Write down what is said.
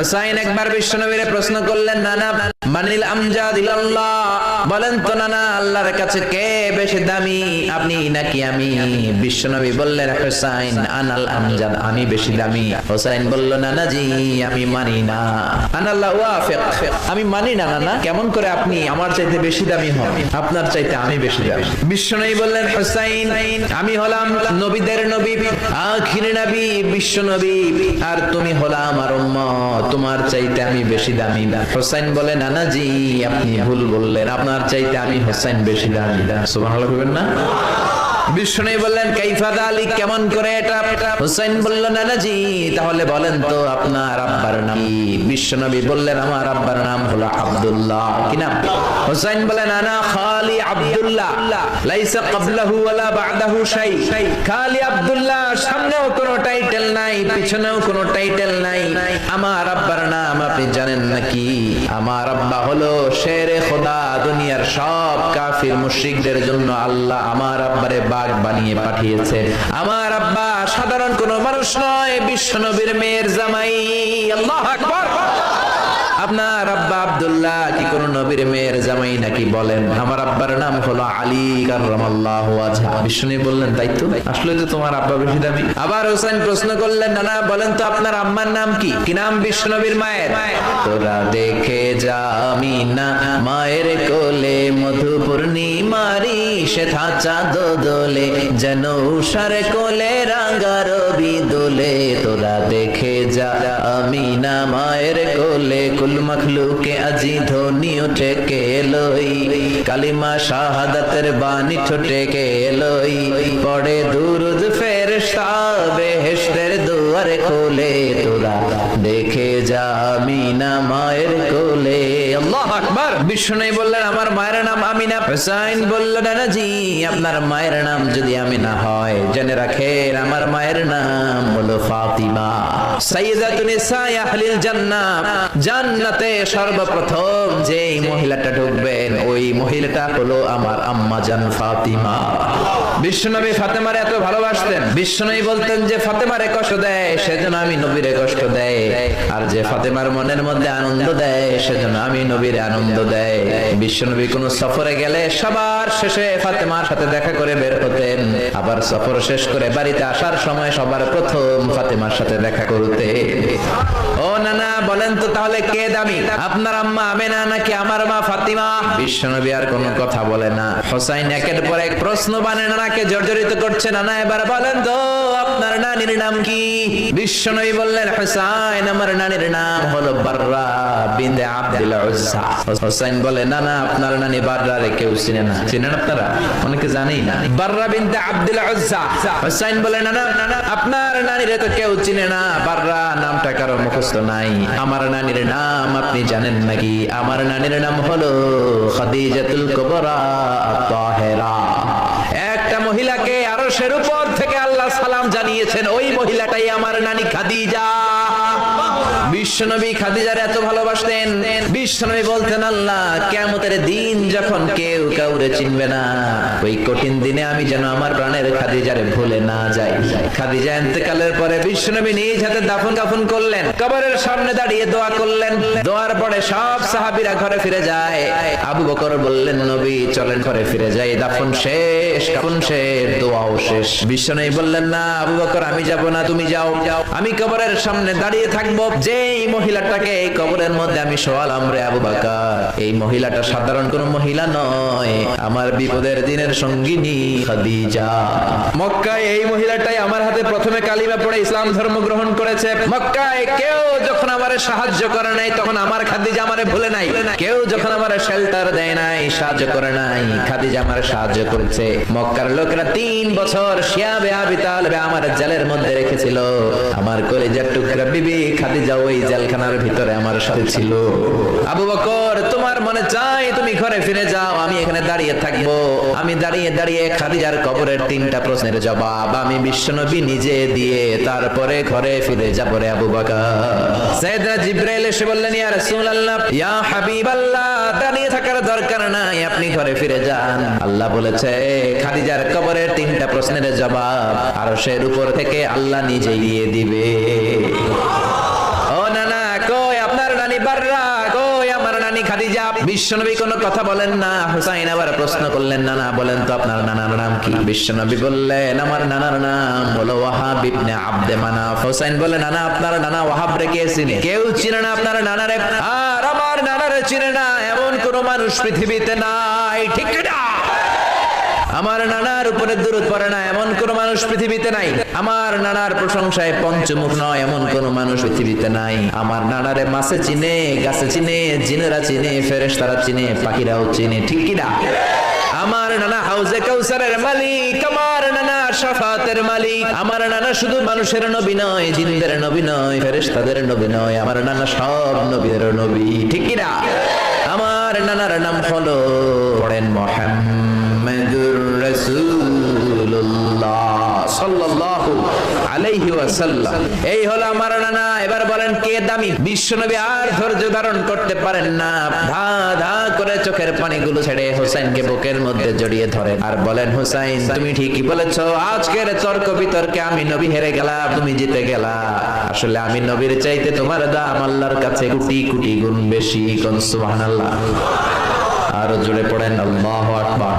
হুসাইন একবার বিশ্বনবীরে প্রশ্ন করলেন, নানা মানিল আমজাদ ইলাল্লাহ, বলেন তো নানা আল্লাহর কাছে কে বেশি দামি, আপনি নাকি আমি? বিশ্বনবী বললেন, হুসাইন আনাল আমজাদ, আমি বেশি দামি। হুসাইন বলল, নানা জি আমি মানি না, আনাল্লাহ ওয়াফিক, আমি মানি না নানা, কেমন করে আপনি আমার চাইতে বেশি দামি হন, আপনার চাইতে আমি বেশি দামি। বিশ্বনবী বললেন, হুসাইন আমি হলাম নবীদের নবী, আখির নবী বিশ্ব নবী, আর তুমি হলা আমার উম্মত, তোমার চাইতে আমি বেশি দামি। হুসাইন বলে, নানা জি আপনি ভুল বললেন, আপনার চাইতে আমি হুসাইন বেশি দামি। সুবহানাল্লাহ বলবেন না? বিষ্ণু বললেন, কাইফা যালিক, কেমন করে এটা? হুসাইন বলল, নানা জি তাহলে বলেন তো আপনার আব্বার নাম কি? বিশ্বনবী বললেন, আমার আব্বার নাম হলো আব্দুল্লাহ। কি নাম? হুসাইন বলেন, আনা খালি আব্দুল্লাহ, লাইসা ক্বাবলাহু ওয়ালা বা'দাহু শাই, খালি আব্দুল্লাহ, সামনেও কোনো টাইটেল নাই, পিছনেও কোনো টাইটেল নাই। আমার আব্বার নাম আপনি জানেন নাকি? আমার আব্বা হলো শেরে খোদা, দুনিয়ার সব কাফির মুশরিকদের জন্য আল্লাহ আমার আব্বারে বাঘ বানিয়ে পাঠিয়েছে। আমার আব্বা সাধারণ কোনো মানুষ নয়, বিশ্বনবীর মেয়ের জামাই। আল্লাহু আকবার। আপনার আব্বা আব্দুল্লাহ কি কোন নবীর মেয়ের জামাই নাকি? বলেন, আমার আব্বার নাম হলো আলী কাররামাল্লাহু ওয়াজহা। বিষ্ণু বললেন, তাই তো, আসলে তো তোমার আব্বা বেশি দামি। আবার হোসেন প্রশ্ন করলেন, নানা বলেন তো আপনার আম্মার নাম কি? কি নাম বিশ্বনবীর মায়ের? তোরা দেখে যা আমিনা মায়ের কোলে, মধু পূর্ণিমারি সেথা চাঁদ দোলে, যেন উষার কোলে রাঙা রবি দোলে। তোরা দেখে যা আমিনা মায়ের কোলে, কুল মখলুকে আজি ধ্বনি উঠে কে লই, কালিমা শাহাদাতের বাণী ঠোঁটে কে লই, পড়ে দুরুদ ফেরেশতা বেহেশতের দুয়ার খোলে। তোরা দেখে যা আমিনা মায়ের কোলে। আল্লাহু আকবার। বিষ্ণু বললেন, আমার মায়ের নাম আমিনা। হুসাইন বলল, নানা জি আপনার মায়ের নাম যদি আমিনা হয়, জেনে রাখেন আমার মায়ের নাম হলো ফাতিমা, সাইয়্যিদাতুন নিসাই আহলিল জান্নাহ। জান্নাতে সর্বপ্রথম যেই মহিলাটা ঢুকবেন ওই মহিলাটা হলো আমার আম্মা জান ফাতিমা। বিশ্বনবী ফাতেমারে এত ভালোবাসতেন, বিশ্বনবী বলতেন যে ফাতেমারে কষ্ট দেয় সেজন্য আমি নবীরে কষ্ট দেয়, আর যে ফাতেমার মনের মধ্যে আনন্দ দেয় সেজন্য আমি নবীরে আনন্দ দেয়। বিশ্বনবী কোন সফরে গেলে সবার শেষে ফাতেমার সাথে দেখা করে বের হতেন, আবার সফর শেষ করে বাড়িতে আসার সময় সবার প্রথম ফাতেমার সাথে দেখা করতে। ও নানা বলেন তো তাহলে কে দামি, আপনার আম্মা আমেনা নাকি আমার মা ফাতিমা? বিশ্বনবী আর কোনো কথা বলে না। হোসাইন একের পর এক প্রশ্ন বানে নানাকে জর্জরিত করছে। নানা এবার বলেন তো আপনার নানির নাম কি? বিশ্বনবী বললেন, হোসাইন আমার নানির নাম হলো বাররা বিনতে আব্দুল উজ্জা। হোসাইন বলে, নানা আপনার নানি বাররা রে কেউ চিনে না? চিনেন আপনারা? অনেকে জানেই না বাররা বিনতে আব্দুল উজ্জা। হোসাইন বলে, নানা আপনার নানিরে তো কেউ চিনে না, বাররা নামটা কারো মুখস্থ নাই। আমার নানির নাম আপনি জানেন নাকি? আমার নানির নাম হলো খাদিজাতুল কুবরা আত-তাহেরা। একটা মহিলাকে আরশের উপর থেকে আল্লাহ সালাম জানিয়েছেন, ওই মহিলাটাই আমার নানি খাদিজা। বিশ্বনবী খাদিজার এত ভালোবাসতেন, বিশ্বনবী বলতেন, আল্লাহ কিয়ামতের দিন যখন কেউ কাউরে চিনবে না, ওই কঠিন দিনে আমি যেন আমার প্রাণের খাদিজারে ভুলে না যাই। খাদিজা ইন্তেকালের পরে বিশ্বনবী নিজ হাতে দাফন কাফন করলেন, কবরের সামনে দাঁড়িয়ে দোয়া করলেন। দোয়ার পরে সব সাহাবীরা ঘরে ফিরে যায়। আবু বকর বললেন, নবী চলেন ঘরে ফিরে যাই, দাফন শেষ কাফন শেষ দোয়াও শেষ। বিশ্বনবী বললেন, না আবু বকর আমি যাব না, তুমি যাও, আমি কবরের সামনে দাঁড়িয়ে থাকবো। যেই মহিলাটাকে এই কবরের মধ্যে আমি শোয়ালাম রে আবু বকর, এই মহিলাটা সাধারণ কোন মহিলা নয়, আমার বিপদের দিনের সঙ্গিনী খাদিজা। মক্কায় এই মহিলাটাই আমার হাতে প্রথমে কালিমা পড়ে ইসলাম ধর্ম গ্রহণ করেছে। মক্কায় কেউ যখন আমারে সাহায্য করে নাই তখন আমার খাদিজা আমারে ভুলে নাই, কেউ যখন আমারে শেল্টার দেয় নাই সাহায্য করে নাই, খাদিজা আমারে সাহায্য করেছে। মক্কার লোকেরা 3 বছর শিয়াবে আবি তালেব আমার জেলের মধ্যে রেখেছিল, আমার কলিজার টুকরা বিবি খাদিজা ওই জেলখানার ভিতরে আমার সাথে ছিল। আবু বকর তোমার মনে চাই তুমি ঘরে ফিরে যাও, আমি এখানে দাঁড়িয়ে থাকবো। আমি দাঁড়িয়ে দাঁড়িয়ে খাদিজার কবরের 3টা প্রশ্নের জবাব আমি বিশ্বনবী নিজে দিয়ে তারপরে ঘরে ফিরে যাব রে আবু বকর। সাইয়েদনা জিবরাইল এসে বললেন, ইয়া রাসূলুল্লাহ ইয়া হাবিবাল্লাহ, দাঁড়িয়ে থাকার দরকার নাই, আপনি ঘরে ফিরে যান। আল্লাহ বলেছে খাদিজার কবরের 3টা প্রশ্নের জবাব আরশের উপর থেকে আল্লাহ নিজেই দিয়ে দিবে। ও নানা কই খাদিজা। বিশ্বনবী কোনো কথা বলেন না। হুসাইন আবার প্রশ্ন করলেন, নানা বলেন তো আপনার নানার নাম কি? বিশ্বনবী বললেন, আমার নানার নাম হলো ওয়াহাব ইবনে আব্দে মানাফ। হুসাইন বলে, নানা আপনার নানা ওয়াহাব রে কে চিনে? কেউ চিনে না আপনার নানারে। আর আমার নানারে চিনে না এমন কোন মানুষ পৃথিবীতে নাই, ঠিক না? আমার নানার উপরে দুরূদ পড়ে না এমন কোন মানুষ পৃথিবীতে নাই। আমার নানার প্রশংসায় পঞ্চমুখ নয় এমন কোন মানুষ পৃথিবীতে নাই। আমার নানারে মাছে চিনে, গাছে চিনে, জিনেরা চিনে, ফেরেশতারা চিনে, পাখিরাও চিনে, ঠিক কি না? আমার নানা হাউজে কাউসারের মালিক, আমার নানা শাফাতের মালিক। আমার নানা শুধু মানুষের নবী নয়, জিনদের নবী নয়, ফেরেশতাদের নবী নয়, আমার নানা সব নবীর নবী, ঠিক কি না? আমার নানার নাম হলো, পড়েন, মুহাম্মাদুর রাসূলুল্লাহ সাল্লাল্লাহু আলাইহি ওয়াসাল্লাম। এই হলো আমার নানা। এবার বলেন কে দামি? বিশ্বনবী আর ধৈর্য ধারণ করতে পারেন না, ধা ধা করে চোখের পানিগুলো ছেড়ে হুসাইনকে বুকের মধ্যে জড়িয়ে ধরেন আর বলেন, হুসাইন তুমি ঠিকই বলেছো, আজকের তর্ক বিতর্কে আমি নবী হেরে গেলাম, তুমি জিতে গেলা। আসলে আমি নবীর চাইতে তোমার দাম আল্লাহর কাছে কোটি কোটি গুণ বেশি। কোন সুবহানাল্লাহ। আরো জোরে পড়েন, আল্লাহু আকবার।